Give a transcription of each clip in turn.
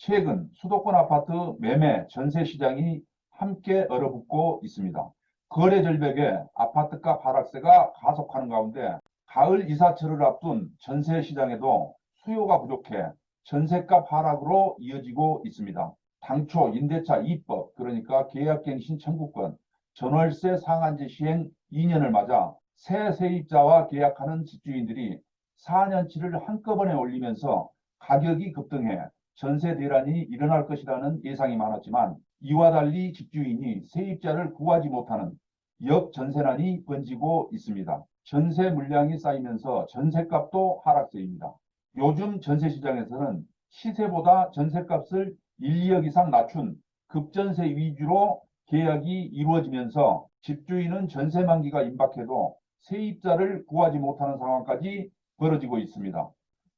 최근 수도권 아파트 매매 전세 시장이 함께 얼어붙고 있습니다. 거래 절벽에 아파트값 하락세가 가속하는 가운데 가을 이사철을 앞둔 전세 시장에도 수요가 부족해 전세값 하락으로 이어지고 있습니다. 당초 임대차 2법, 그러니까 계약갱신 청구권, 전월세 상한제 시행 2년을 맞아 새 세입자와 계약하는 집주인들이 4년치를 한꺼번에 올리면서 가격이 급등해 전세 대란이 일어날 것이라는 예상이 많았지만, 이와 달리 집주인이 세입자를 구하지 못하는 역전세난이 번지고 있습니다. 전세 물량이 쌓이면서 전세값도 하락세입니다. 요즘 전세 시장에서는 시세보다 전세값을 1, 2억 이상 낮춘 급전세 위주로 계약이 이루어지면서 집주인은 전세 만기가 임박해도 세입자를 구하지 못하는 상황까지 벌어지고 있습니다.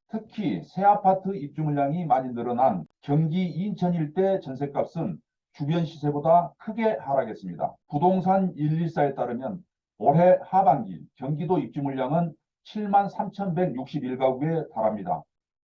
특히 새 아파트 입주 물량이 많이 늘어난 경기 인천 일대 전세값은 주변 시세보다 크게 하락했습니다. 부동산 114에 따르면 올해 하반기 경기도 입주 물량은 7만 3,161가구에 달합니다.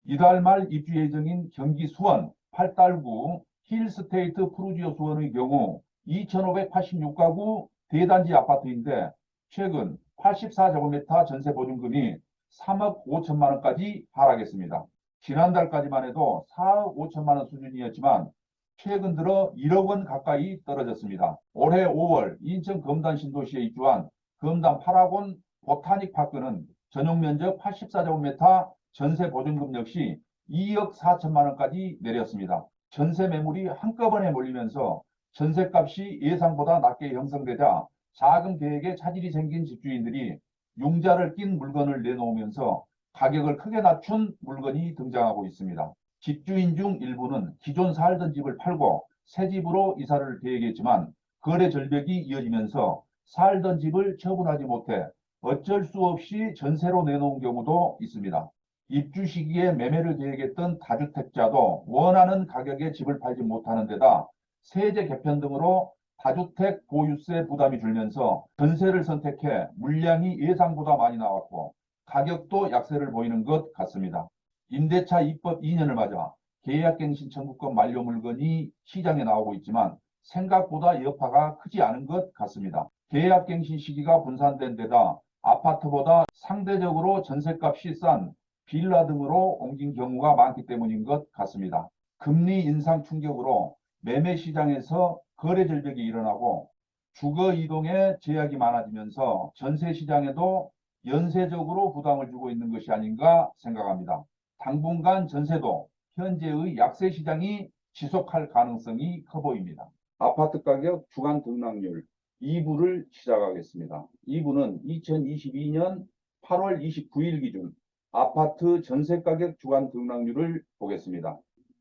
이달 말 입주 예정인 경기 수원, 팔달구, 힐스테이트 프루지오 수원의 경우 2,586가구 대단지 아파트인데 최근 84제곱미터 전세 보증금이 3억 5천만 원까지 하락했습니다. 지난달까지만 해도 4억 5천만 원 수준이었지만 최근 들어 1억 원 가까이 떨어졌습니다. 올해 5월 인천 검단 신도시에 입주한 검단 8학원 보타닉 파크는 전용 면적 84제곱미터 전세 보증금 역시 2억 4천만 원까지 내렸습니다. 전세 매물이 한꺼번에 몰리면서 전세값이 예상보다 낮게 형성되자 자금 계획에 차질이 생긴 집주인들이 융자를 낀 물건을 내놓으면서 가격을 크게 낮춘 물건이 등장하고 있습니다. 집주인 중 일부는 기존 살던 집을 팔고 새 집으로 이사를 계획했지만 거래 절벽이 이어지면서 살던 집을 처분하지 못해 어쩔 수 없이 전세로 내놓은 경우도 있습니다. 입주 시기에 매매를 계획했던 다주택자도 원하는 가격에 집을 팔지 못하는 데다 세제 개편 등으로 다주택 보유세 부담이 줄면서 전세를 선택해 물량이 예상보다 많이 나왔고 가격도 약세를 보이는 것 같습니다. 임대차 입법 2년을 맞아 계약갱신 청구권 만료 물건이 시장에 나오고 있지만 생각보다 여파가 크지 않은 것 같습니다. 계약갱신 시기가 분산된 데다 아파트보다 상대적으로 전세값이 싼 빌라 등으로 옮긴 경우가 많기 때문인 것 같습니다. 금리 인상 충격으로 매매 시장에서 거래 절벽이 일어나고 주거 이동에 제약이 많아지면서 전세 시장에도 연쇄적으로 부담을 주고 있는 것이 아닌가 생각합니다. 당분간 전세도 현재의 약세 시장이 지속할 가능성이 커 보입니다. 아파트 가격 주간 등락률 2부를 시작하겠습니다. 2부는 2022년 8월 29일 기준 아파트 전세 가격 주간 등락률을 보겠습니다.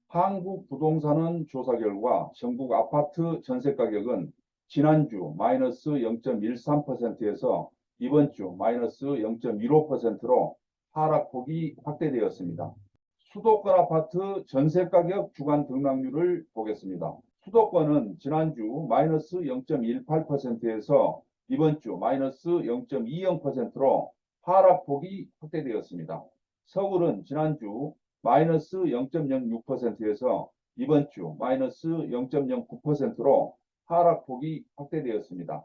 한국부동산원 조사 결과 전국 아파트 전세 가격은 지난주 마이너스 0.13%에서 이번 주 마이너스 0.15%로 하락폭이 확대되었습니다. 수도권 아파트 전세 가격 주간 등락률을 보겠습니다. 수도권은 지난주 마이너스 0.18%에서 이번 주 마이너스 0.20%로 하락폭이 확대되었습니다. 서울은 지난주 마이너스 0.06%에서 이번 주 마이너스 0.09%로 하락폭이 확대되었습니다.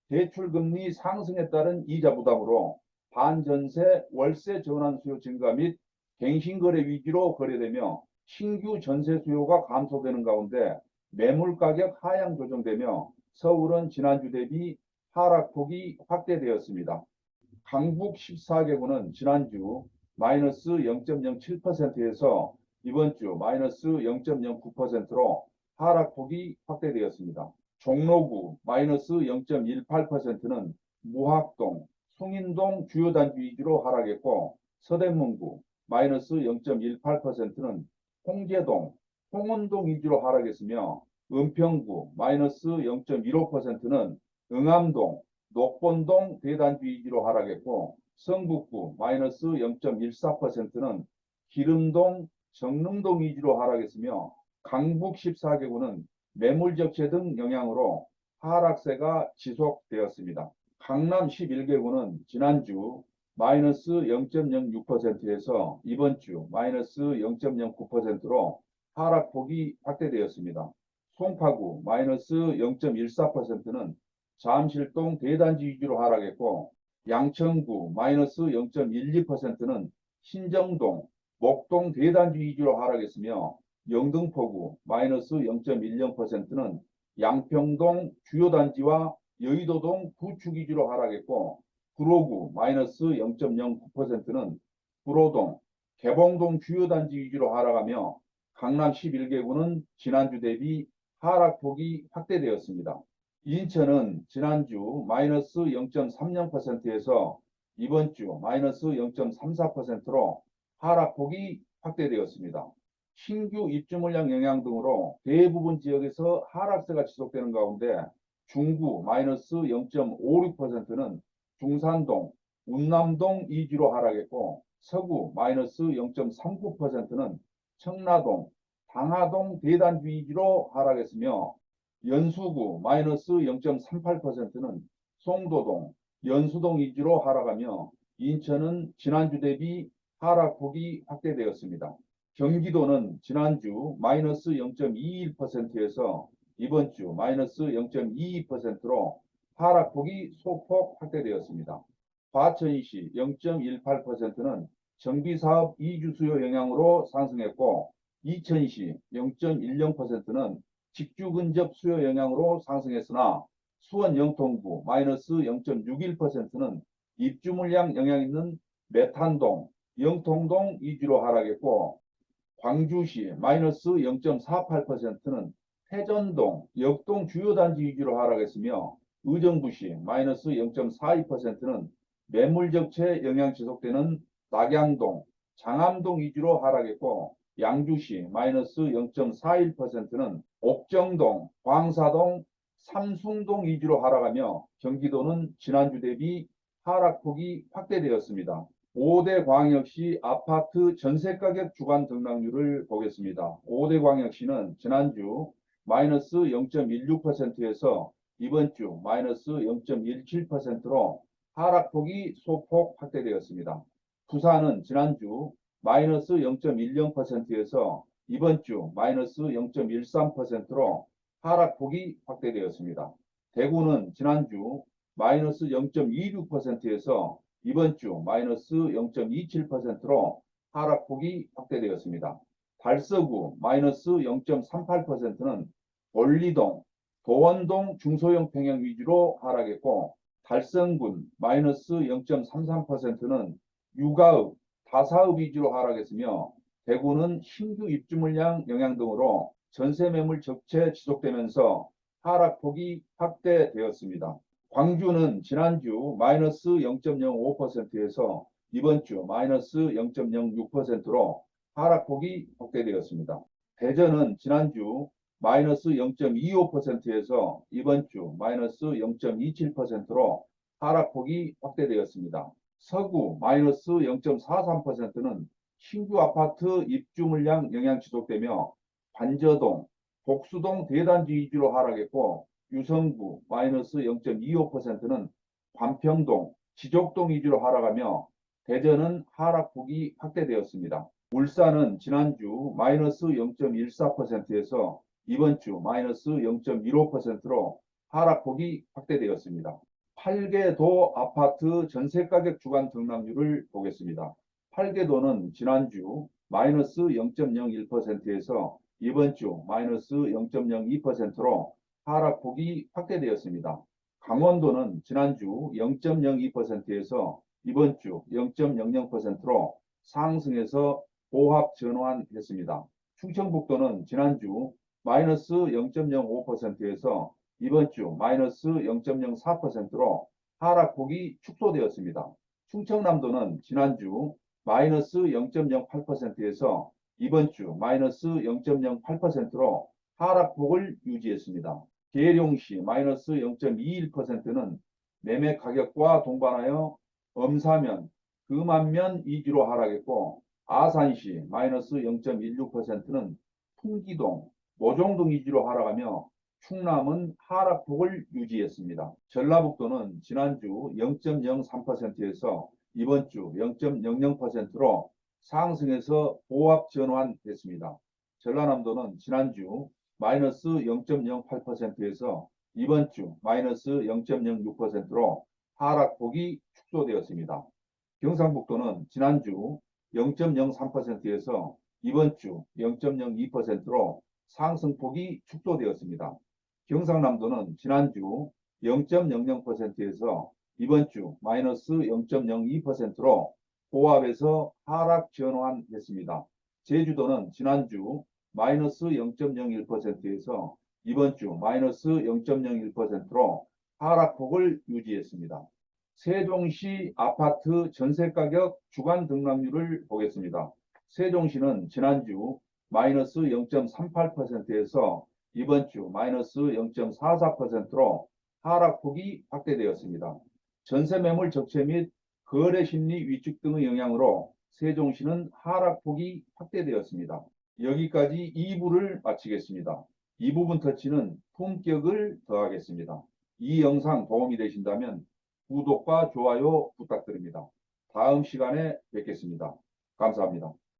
대출금리 상승에 따른 이자 부담으로 반전세 월세 전환 수요 증가 및 갱신거래 위주로 거래되며 신규 전세 수요가 감소되는 가운데 매물가격 하향 조정되며 서울은 지난주 대비 하락폭이 확대되었습니다. 강북 14개구는 지난주 마이너스 0.07%에서 이번 주 마이너스 0.09%로 하락폭이 확대되었습니다. 종로구 마이너스 0.18%는 무학동, 숭인동 주요 단지 위주로 하락했고 서대문구 마이너스 0.18%는 홍제동, 홍은동 위주로 하락했으며 은평구 마이너스 0.15%는 응암동, 녹본동 대단지 위주로 하락했고 성북구 마이너스 0.14%는 기름동, 정릉동 위주로 하락했으며 강북 14개구는 매물 적체 등 영향으로 하락세가 지속되었습니다. 강남 11개구는 지난주 마이너스 0.06%에서 이번 주 마이너스 0.09%로 하락폭이 확대되었습니다. 송파구 마이너스 0.14%는 잠실동 대단지 위주로 하락했고, 양천구 마이너스 0.12%는 신정동, 목동 대단지 위주로 하락했으며, 영등포구 마이너스 0.10%는 양평동 주요 단지와 여의도동 구축 위주로 하락했고, 구로구 마이너스 0.09%는 구로동, 개봉동 주요 단지 위주로 하락하며, 강남 11개구는 지난주 대비 하락폭이 확대되었습니다. 인천은 지난주 마이너스 0.30%에서 이번 주 마이너스 0.34%로 하락폭이 확대되었습니다. 신규 입주 물량 영향 등으로 대부분 지역에서 하락세가 지속되는 가운데 중구 마이너스 0.56%는 중산동, 운남동 위주로 하락했고, 서구 마이너스 0.39%는 청라동, 당하동 대단지 위주로 하락했으며, 연수구 마이너스 0.38%는 송도동, 연수동 위주로 하락하며, 인천은 지난주 대비 하락폭이 확대되었습니다. 경기도는 지난주 마이너스 0.21%에서 이번 주 마이너스 0.22%로 하락폭이 소폭 확대되었습니다. 과천시 0.18%는 정비사업 이주 수요 영향으로 상승했고, 이천시 0.10%는 직주 근접 수요 영향으로 상승했으나, 수원 영통구 마이너스 0.61%는 입주 물량 영향 있는 매탄동, 영통동 위주로 하락했고, 광주시 마이너스 0.48%는 태전동, 역동 주요 단지 위주로 하락했으며, 의정부시 마이너스 0.42%는 매물 적체 영향 지속되는 낙양동, 장암동 위주로 하락했고, 양주시 마이너스 0.41%는 옥정동, 광사동, 삼숭동 위주로 하락하며, 경기도는 지난주 대비 하락폭이 확대되었습니다. 5대 광역시 아파트 전세가격 주간 등락률을 보겠습니다. 5대 광역시는 지난주 마이너스 0.16%에서 이번 주 마이너스 0.17%로 하락폭이 소폭 확대되었습니다. 부산은 지난주 마이너스 0.10%에서 이번 주 마이너스 0.13%로 하락폭이 확대되었습니다. 대구는 지난주 마이너스 0.26%에서 이번 주 마이너스 0.27%로 하락폭이 확대되었습니다. 달서구 마이너스 0.38%는 원리동, 도원동 중소형 평형 위주로 하락했고, 달성군 마이너스 0.33%는 유가읍, 다사읍 위주로 하락했으며, 대구는 신규 입주 물량 영향 등으로 전세 매물 적체 지속되면서 하락폭이 확대되었습니다. 광주는 지난주 마이너스 0.05%에서 이번 주 마이너스 0.06%로 하락폭이 확대되었습니다. 대전은 지난주 마이너스 0.25%에서 이번 주 마이너스 0.27%로 하락폭이 확대되었습니다. 서구 마이너스 0.43%는 신규 아파트 입주 물량 영향 지속되며, 관저동, 복수동 대단지 위주로 하락했고, 유성구 마이너스 0.25%는 관평동, 지족동 위주로 하락하며, 대전은 하락폭이 확대되었습니다. 울산은 지난주 마이너스 0.14%에서 이번 주 마이너스 0.15%로 하락폭이 확대되었습니다. 8개도 아파트 전세가격 주간 등락률을 보겠습니다. 8개도는 지난주 마이너스 0.01%에서 이번 주 마이너스 0.02%로 하락폭이 확대되었습니다. 강원도는 지난주 0.02%에서 이번 주 0.00%로 상승해서 보합 전환했습니다. 충청북도는 지난주 마이너스 0.05%에서 이번 주 마이너스 0.04%로 하락폭이 축소되었습니다. 충청남도는 지난주 마이너스 0.08%에서 이번 주 마이너스 0.08%로 하락폭을 유지했습니다. 계룡시 마이너스 0.21%는 매매 가격과 동반하여 엄사면, 금안면 위주로 하락했고, 아산시 마이너스 0.16%는 풍기동, 모종동 위주로 하락하며, 충남은 하락폭을 유지했습니다. 전라북도는 지난주 0.03%에서 이번 주 0.00%로 상승해서 보합 전환됐습니다. 전라남도는 지난주 마이너스 0.08%에서 이번 주 마이너스 0.06%로 하락폭이 축소되었습니다. 경상북도는 지난주 0.03%에서 이번 주 0.02%로 상승폭이 축소되었습니다. 경상남도는 지난주 0.00%에서 이번 주 마이너스 0.02%로 고압에서 하락 전환했습니다. 제주도는 지난주 마이너스 0.01%에서 이번 주 마이너스 0.01%로 하락폭을 유지했습니다. 세종시 아파트 전세가격 주간 등락률을 보겠습니다. 세종시는 지난주 마이너스 0.38%에서 이번 주 마이너스 0.44%로 하락폭이 확대되었습니다. 전세 매물 적체 및 거래 심리 위축 등의 영향으로 세종시는 하락폭이 확대되었습니다. 여기까지 2부를 마치겠습니다. 이 부분 터치는 품격을 더하겠습니다. 이 영상 도움이 되신다면 구독과 좋아요 부탁드립니다. 다음 시간에 뵙겠습니다. 감사합니다.